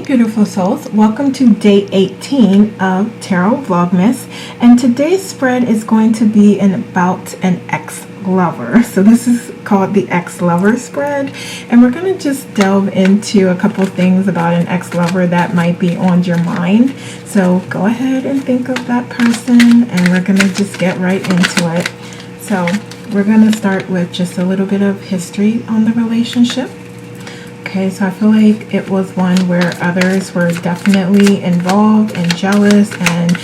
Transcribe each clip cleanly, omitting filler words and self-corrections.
beautiful souls, welcome to day 18 of Tarot Vlogmas, and today's spread is going to be about an ex-lover. So this is called the ex-lover spread, and we're going to just delve into a couple things about an ex-lover that might be on your mind. So go ahead and think of that person, and we're going to just get right into it. So we're going to start with just a little bit of history on the relationship. Okay, so I feel like it was one where others were definitely involved and jealous and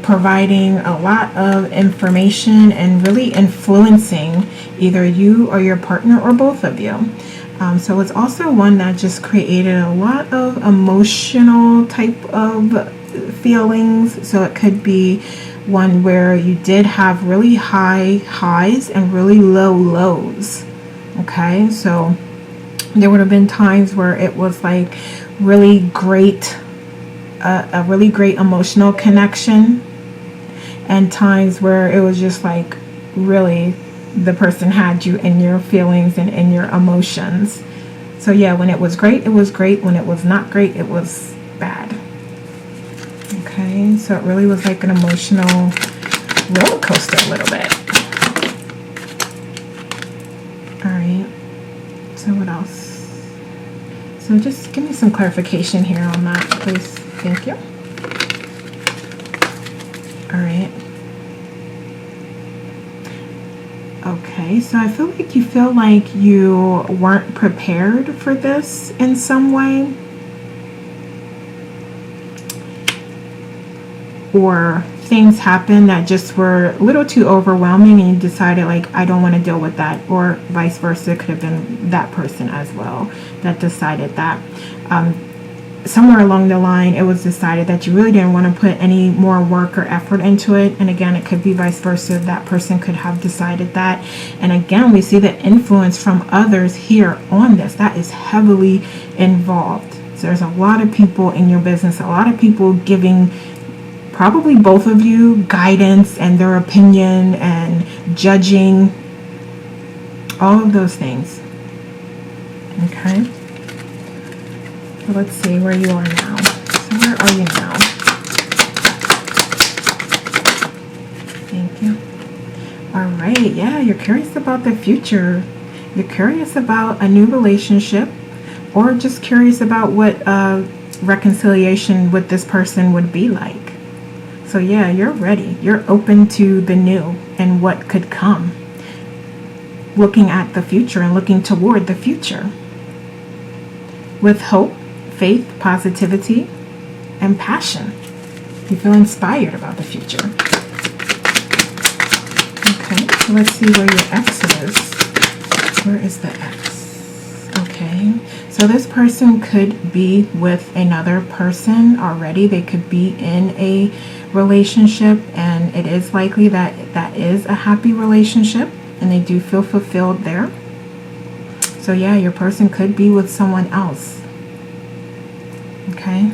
providing a lot of information and really influencing either you or your partner or both of you. So it's also one that just created a lot of emotional type of feelings. So it could be one where you did have really high highs and really low lows. Okay, so there would have been times where it was like really great, a really great emotional connection, and times where it was just like really the person had you in your feelings and in your emotions. So yeah, when it was great, it was great. When it was not great, it was bad. Okay, so it really was like an emotional roller coaster a little bit. All right. So what else? So just give me some clarification here on that, please. Thank you. All right. Okay, so I feel like you feel like you weren't prepared for this in some way. Or things happen that just were a little too overwhelming and you decided like, I don't want to deal with that, or vice versa. It could have been that person as well that decided that. Somewhere along the line it was decided that you really didn't want to put any more work or effort into it, and again it could be vice versa. That person could have decided that, and again we see the influence from others here on this. That is heavily involved. So there's a lot of people in your business, a lot of people giving probably both of you guidance and their opinion and judging, all of those things. Okay, so let's see where you are now. So where are you now? Thank you. All right, yeah, you're curious about the future. You're curious about a new relationship, or just curious about what reconciliation with this person would be like. So yeah, you're ready. You're open to the new and what could come. Looking at the future and looking toward the future. With hope, faith, positivity, and passion. You feel inspired about the future. Okay, so let's see where your ex is. Where is the ex? Okay, so this person could be with another person already. They could be in a relationship, and it is likely that that is a happy relationship and they do feel fulfilled there. So yeah, your person could be with someone else. Okay,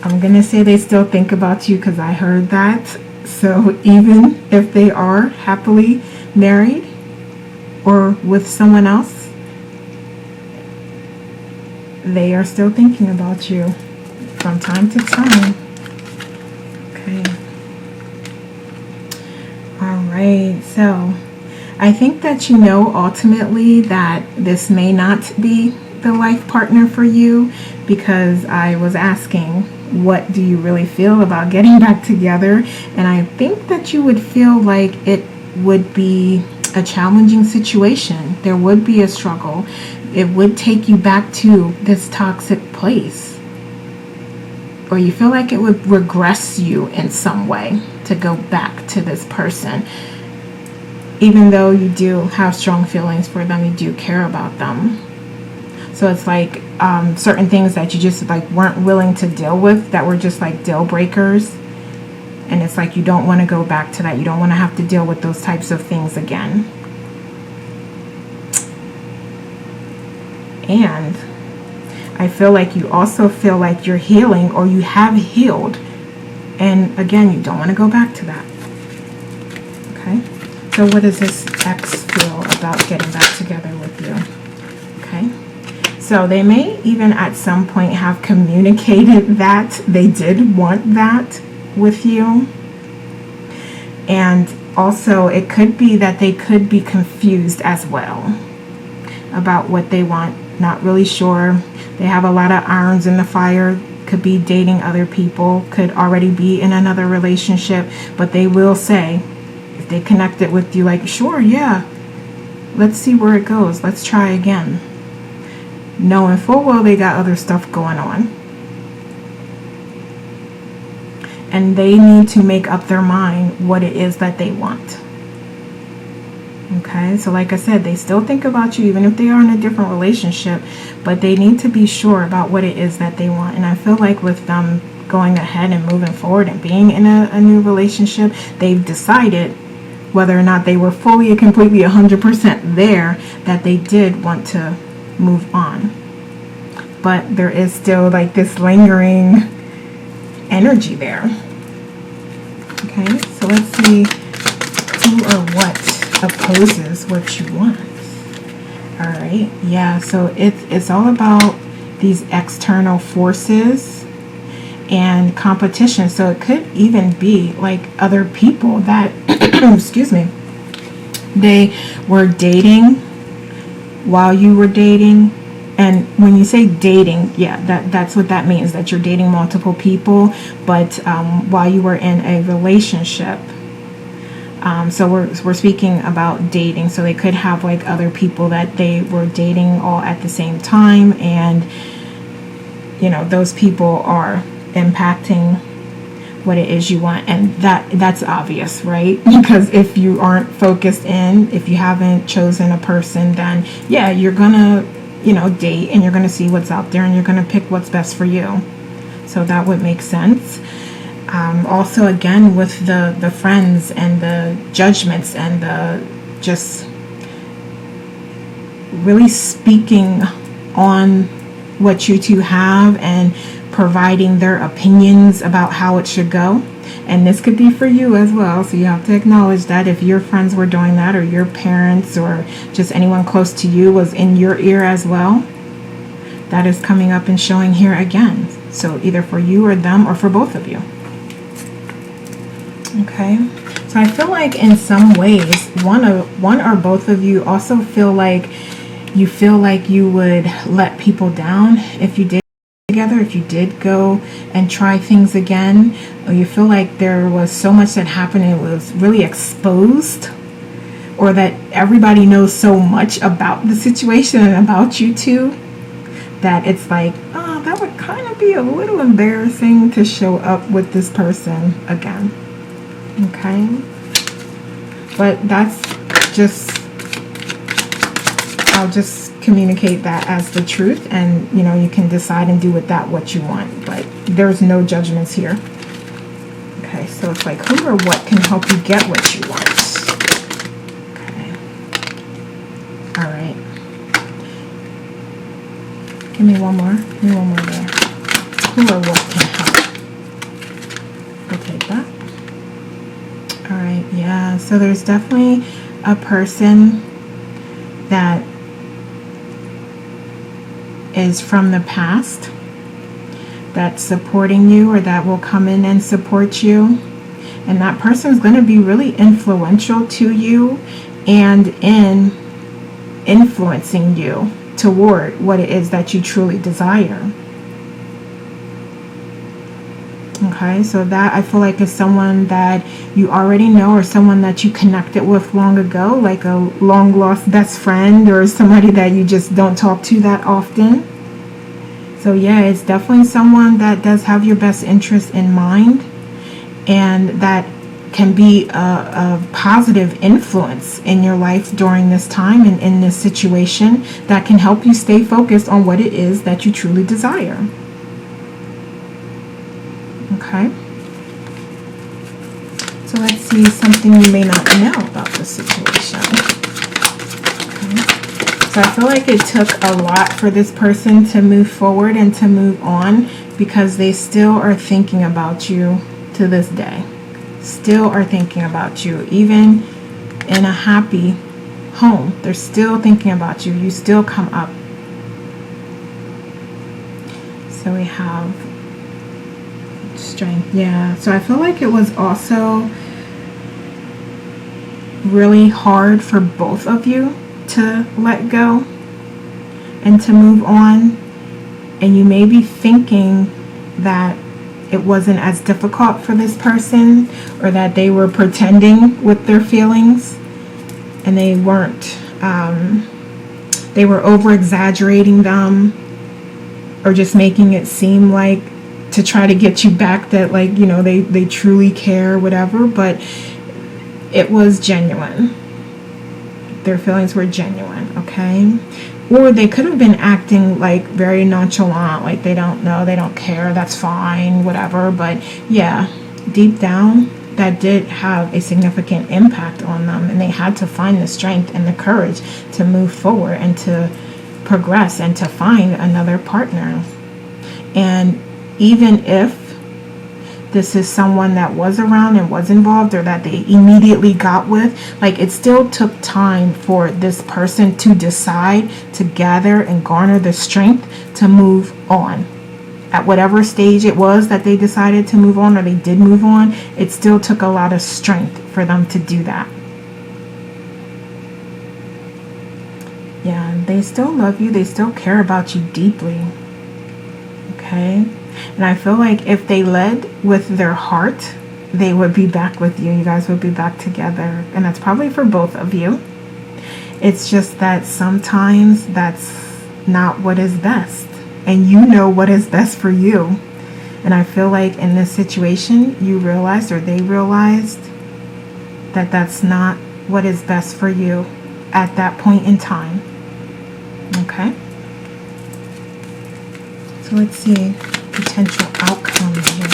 I'm gonna say they still think about you because I heard that. So even if they are happily married or with someone else, they are still thinking about you from time to time. Okay. All right. So I think that you know ultimately that this may not be the life partner for you, because I was asking, what do you really feel about getting back together? And I think that you would feel like it would be a challenging situation. There would be a struggle. It would take you back to this toxic place. Or you feel like it would regress you in some way to go back to this person. Even though you do have strong feelings for them, you do care about them. So it's like certain things that you just like weren't willing to deal with, that were just like deal breakers. And it's like you don't want to go back to that. You don't want to have to deal with those types of things again. And I feel like you also feel like you're healing, or you have healed. And again, you don't want to go back to that. Okay. So what does this ex feel about getting back together with you? Okay. So they may even at some point have communicated that they did want that with you. And also it could be that they could be confused as well about what they want. Not really sure. They have a lot of irons in the fire. Could be dating other people, could already be in another relationship, but they will say, if they connect it with you, like, sure, yeah, let's see where it goes, let's try again, knowing full well they got other stuff going on, and they need to make up their mind what it is that they want. Okay, so like I said, they still think about you even if they are in a different relationship, but they need to be sure about what it is that they want. And I feel like with them going ahead and moving forward and being in a new relationship, they've decided, whether or not they were fully and completely 100% there, that they did want to move on. But there is still like this lingering energy there. Okay, so let's see who or what opposes what you want. All right, yeah, so it's all about these external forces and competition. So it could even be like other people that excuse me, they were dating while you were dating. And when you say dating, yeah, that's what that means, that you're dating multiple people, but while you were in a relationship. So we're speaking about dating. So they could have like other people that they were dating all at the same time, and you know, those people are impacting what it is you want, and that's obvious, right? Because if you aren't focused in, if you haven't chosen a person, then yeah, you're gonna, you know, date, and you're gonna see what's out there, and you're gonna pick what's best for you. So that would make sense. Also, again, with the friends and the judgments and the just really speaking on what you two have and providing their opinions about how it should go. And this could be for you as well, so you have to acknowledge that if your friends were doing that, or your parents, or just anyone close to you was in your ear as well, that is coming up and showing here again. So either for you or them, or for both of you. Okay, so I feel like in some ways one or both of you also feel like you would let people down if you did together, if you did go and try things again, or you feel like there was so much that happened and it was really exposed, or that everybody knows so much about the situation and about you two that it's like, oh, that would kind of be a little embarrassing to show up with this person again. Okay, but that's just, I'll just communicate that as the truth, and you know, you can decide and do with that what you want, but there's no judgments here. Okay, so it's like who or what can help you get what you want. Okay, all right, give me one more there. Who or what can help? I'll take that. All right, yeah, so there's definitely a person that is from the past that's supporting you, or that will come in and support you, and that person is going to be really influential to you and in influencing you toward what it is that you truly desire. Okay, so that I feel like is someone that you already know, or someone that you connected with long ago, like a long lost best friend, or somebody that you just don't talk to that often. So yeah, it's definitely someone that does have your best interest in mind, and that can be a positive influence in your life during this time and in this situation, that can help you stay focused on what it is that you truly desire. Okay, so let's see something you may not know about the situation. Okay. So I feel like it took a lot for this person to move forward and to move on, because they still are thinking about you to this day. Still are thinking about you, even in a happy home. They're still thinking about you. You still come up. So we have strength. Yeah. So I feel like it was also really hard for both of you to let go and to move on. And you may be thinking that it wasn't as difficult for this person, or that they were pretending with their feelings, and they weren't. They were over exaggerating them, or just making it seem like, to try to get you back, that like, you know, they truly care, whatever. But it was genuine. Their feelings were genuine, okay? Or they could have been acting like very nonchalant, like they don't know, they don't care, that's fine, whatever. But yeah, deep down, that did have a significant impact on them, and they had to find the strength and the courage to move forward and to progress and to find another partner. And even if this is someone that was around and was involved, or that they immediately got with, like, it still took time for this person to decide to gather and garner the strength to move on. At whatever stage it was that they decided to move on, or they did move on, it still took a lot of strength for them to do that. Yeah, they still love you. They still care about you deeply. Okay? And I feel like if they led with their heart, they would be back with you. You guys would be back together. And that's probably for both of you. It's just that sometimes that's not what is best. And you know what is best for you. And I feel like in this situation, you realized, or they realized, that that's not what is best for you at that point in time. Okay? So let's see. Potential outcome here.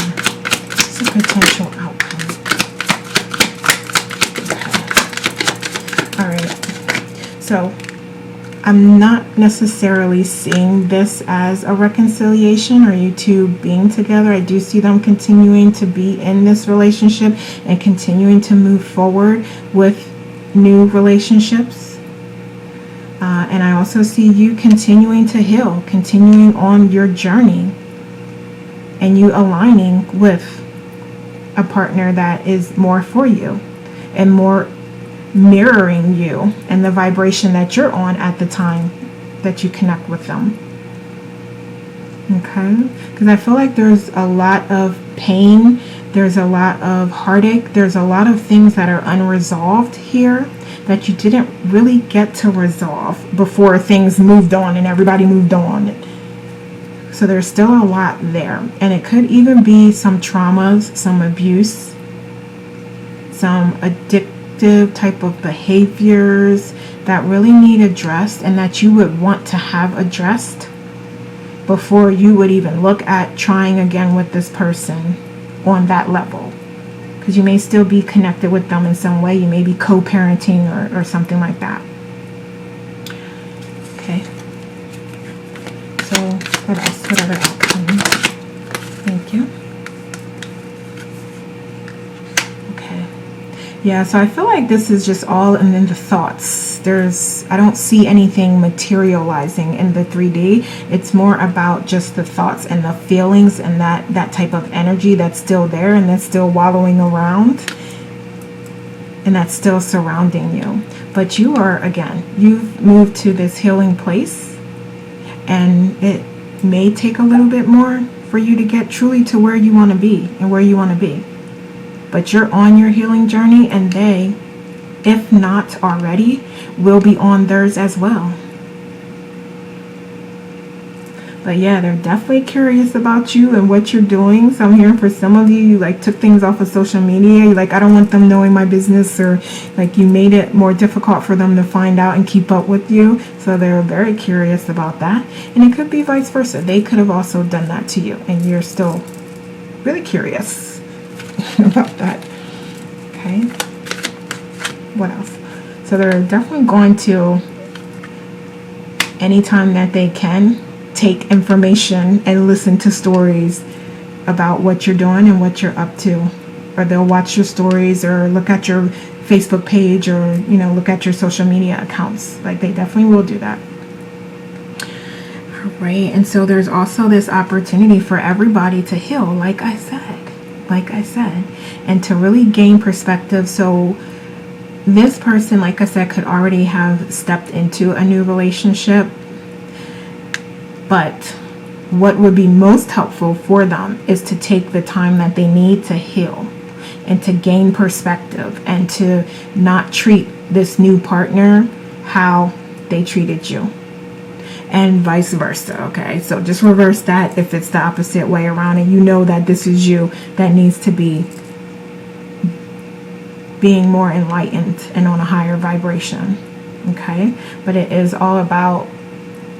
What's a potential outcome? Okay. Alright. So I'm not necessarily seeing this as a reconciliation, or you two being together. I do see them continuing to be in this relationship and continuing to move forward with new relationships. And I also see you continuing to heal, continuing on your journey, and you aligning with a partner that is more for you and more mirroring you and the vibration that you're on at the time that you connect with them. Okay? Because I feel like there's a lot of pain, there's a lot of heartache, there's a lot of things that are unresolved here that you didn't really get to resolve before things moved on and everybody moved on. So there's still a lot there. And it could even be some traumas, some abuse, some addictive type of behaviors that really need addressed, and that you would want to have addressed before you would even look at trying again with this person on that level. Because you may still be connected with them in some way. You may be co-parenting or something like that. Okay. So what else? What other outcomes? Thank you. Okay. Yeah, so I feel like this is just all in the thoughts. I don't see anything materializing in the 3D. It's more about just the thoughts and the feelings and that type of energy that's still there and that's still wallowing around and that's still surrounding you. But you are, again, you've moved to this healing place, and it may take a little bit more for you to get truly to where you want to be and where you want to be. But you're on your healing journey, and they, if not already, will be on theirs as well. But yeah, they're definitely curious about you and what you're doing. So I'm hearing for some of you, you like took things off of social media. You're like, I don't want them knowing my business, or like you made it more difficult for them to find out and keep up with you. So they're very curious about that. And it could be vice versa. They could have also done that to you, and you're still really curious about that. Okay. What else? So they're definitely going to, anytime that they can, take information and listen to stories about what you're doing and what you're up to. Or they'll watch your stories or look at your Facebook page, or, look at your social media accounts. Like, they definitely will do that. Right, and so there's also this opportunity for everybody to heal, like I said, and to really gain perspective. So this person, like I said, could already have stepped into a new relationship, but what would be most helpful for them is to take the time that they need to heal and to gain perspective and to not treat this new partner how they treated you. And vice versa, okay? So just reverse that if it's the opposite way around and you know that this is you that needs to be being more enlightened and on a higher vibration, okay? But it is all about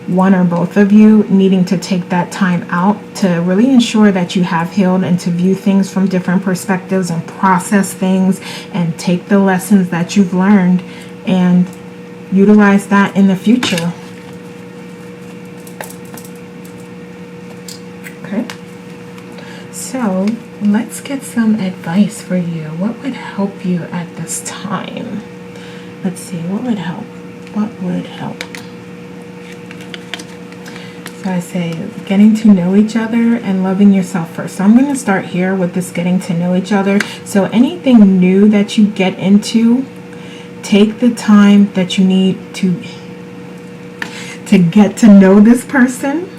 one or both of you needing to take that time out to really ensure that you have healed and to view things from different perspectives and process things and take the lessons that you've learned and utilize that in the future. Okay, so let's get some advice for you. What would help you at this time? Let's see, what would help? What would help? So I say getting to know each other and loving yourself first. So I'm going to start here with this getting to know each other. So anything new that you get into, take the time that you need to get to know this person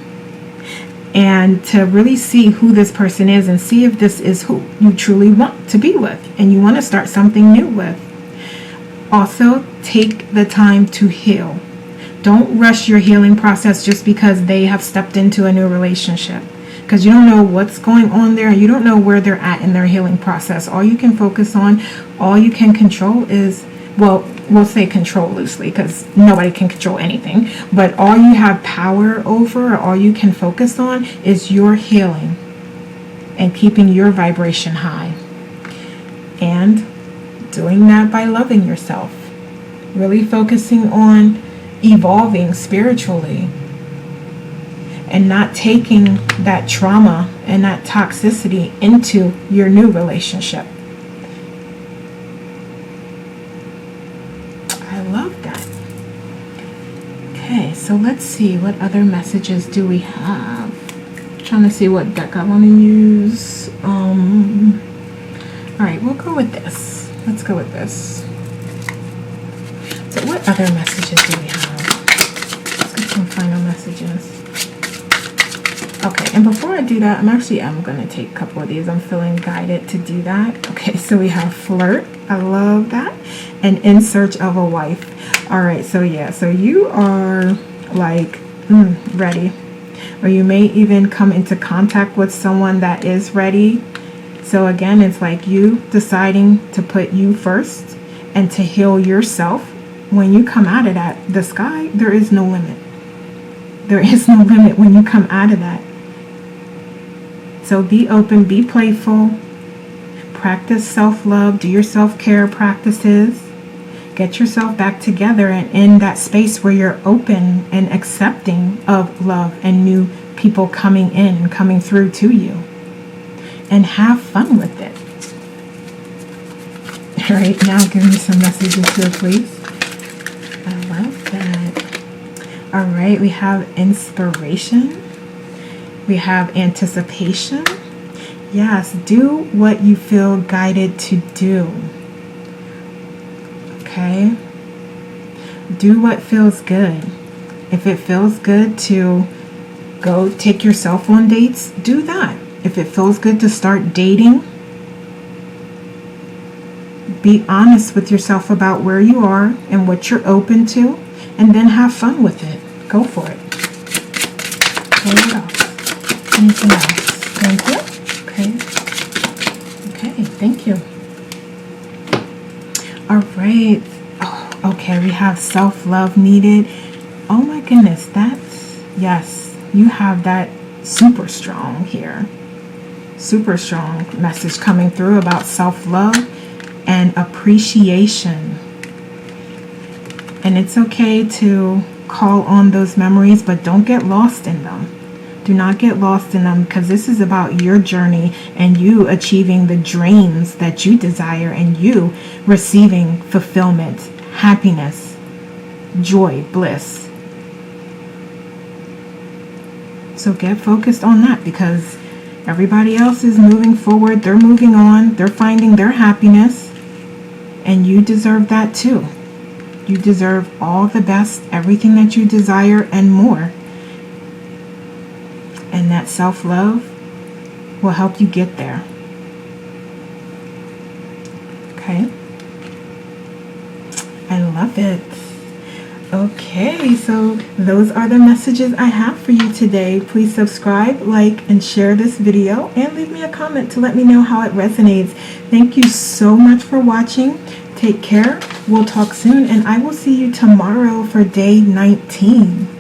and to really see who this person is and see if this is who you truly want to be with and you want to start something new with. Also, take the time to heal. Don't rush your healing process just because they have stepped into a new relationship, because you don't know what's going on there. You don't know where they're at in their healing process. All you can focus on, all you can control is, well, we'll say control loosely because nobody can control anything, but all you have power over, or all you can focus on is your healing and keeping your vibration high. And doing that by loving yourself, really focusing on evolving spiritually and not taking that trauma and that toxicity into your new relationship. I love that. Okay, so let's see, what other messages do we have? I'm trying to see what deck I want to use. All right, we'll go with this. Let's go with this. So what other messages do we have? Let's get some final messages. Okay, and before I do that, I'm going to take a couple of these. I'm feeling guided to do that. Okay, so we have flirt. I love that. And in search of a wife. All right, so yeah, so you are like ready. Or you may even come into contact with someone that is ready. So again, it's like you deciding to put you first and to heal yourself. When you come out of that, the sky, there is no limit. There is no limit when you come out of that. So be open, be playful, practice self-love, do your self-care practices, get yourself back together and in that space where you're open and accepting of love and new people coming in and coming through to you. And have fun with it. All right, now give me some messages here, please. I love that. All right, we have inspiration. We have anticipation. Yes, do what you feel guided to do. Okay? Do what feels good. If it feels good to go take yourself on dates, do that. If it feels good to start dating, be honest with yourself about where you are and what you're open to, and then have fun with it. Go for it. Okay, what else? Anything else? Thank you. Okay. Okay, thank you. All right. Oh, okay, we have self-love needed. Oh my goodness, that's, yes, you have that super strong here. Super strong message coming through about self-love and appreciation. And it's okay to call on those memories, but don't get lost in them. Do not get lost in them, because this is about your journey and you achieving the dreams that you desire and you receiving fulfillment, happiness, joy, bliss. So get focused on that, because everybody else is moving forward. They're moving on. They're finding their happiness. And you deserve that too. You deserve all the best, everything that you desire and more. And that self-love will help you get there. Okay? I love it. Okay, so those are the messages I have for you today. Please subscribe, like, and share this video, and leave me a comment to let me know how it resonates. Thank you so much for watching. Take care. We'll talk soon, and I will see you tomorrow for day 19.